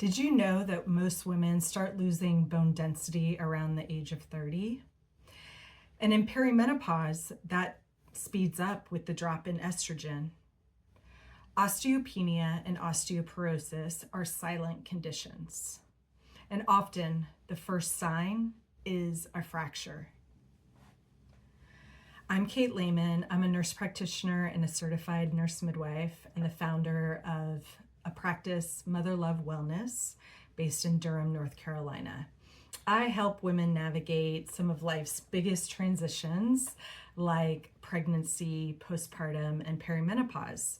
Did you know that most women start losing bone density around the age of 30? And in perimenopause, that speeds up with the drop in estrogen. Osteopenia and osteoporosis are silent conditions. And often the first sign is a fracture. I'm Kate Lehman. I'm a nurse practitioner and a certified nurse midwife and the founder of a practice, Mother Love Wellness, based in Durham, North Carolina. I help women navigate some of life's biggest transitions like pregnancy, postpartum, and perimenopause.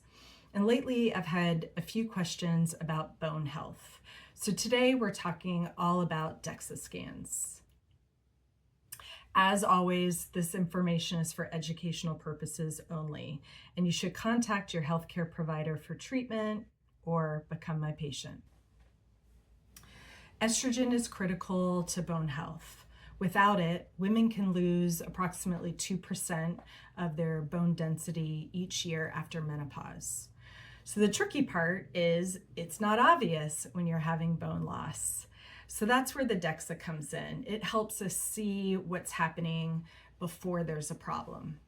And lately I've had a few questions about bone health. So today we're talking all about DEXA scans. As always, this information is for educational purposes only, and you should contact your healthcare provider for treatment or become my patient. Estrogen is critical to bone health. Without it, women can lose approximately 2% of their bone density each year after menopause. So the tricky part is it's not obvious when you're having bone loss. So that's where the DEXA comes in. It helps us see what's happening before there's a problem.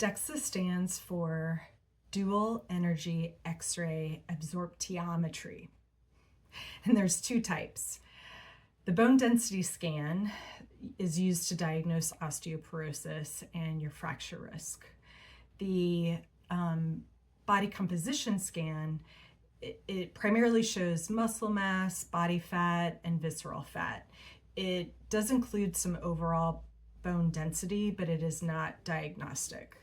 DEXA stands for Dual Energy X-ray Absorptiometry. And there's two types. The bone density scan is used to diagnose osteoporosis and your fracture risk. The body composition scan, it primarily shows muscle mass, body fat, and visceral fat. It does include some overall bone density, but it is not diagnostic.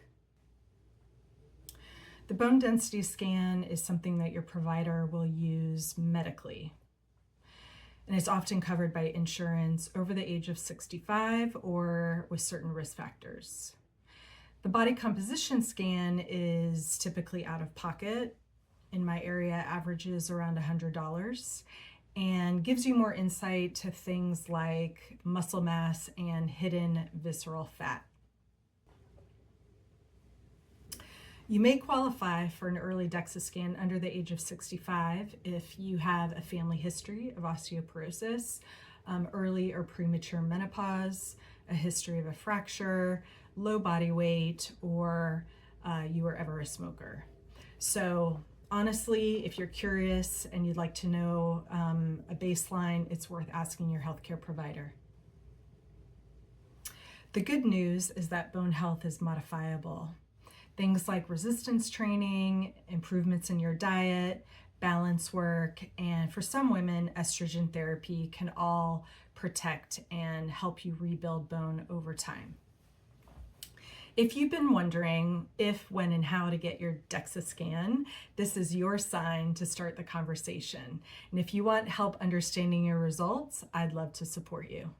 The bone density scan is something that your provider will use medically. And it's often covered by insurance over the age of 65 or with certain risk factors. The body composition scan is typically out of pocket. In my area, averages around $100 and gives you more insight to things like muscle mass and hidden visceral fat. You may qualify for an early DEXA scan under the age of 65 if you have a family history of osteoporosis, early or premature menopause, a history of a fracture, low body weight, or you were ever a smoker. So honestly, if you're curious and you'd like to know a baseline, it's worth asking your healthcare provider. The good news is that bone health is modifiable. Things like resistance training, improvements in your diet, balance work, and for some women, estrogen therapy can all protect and help you rebuild bone over time. If you've been wondering if, when, and how to get your DEXA scan, this is your sign to start the conversation. And if you want help understanding your results, I'd love to support you.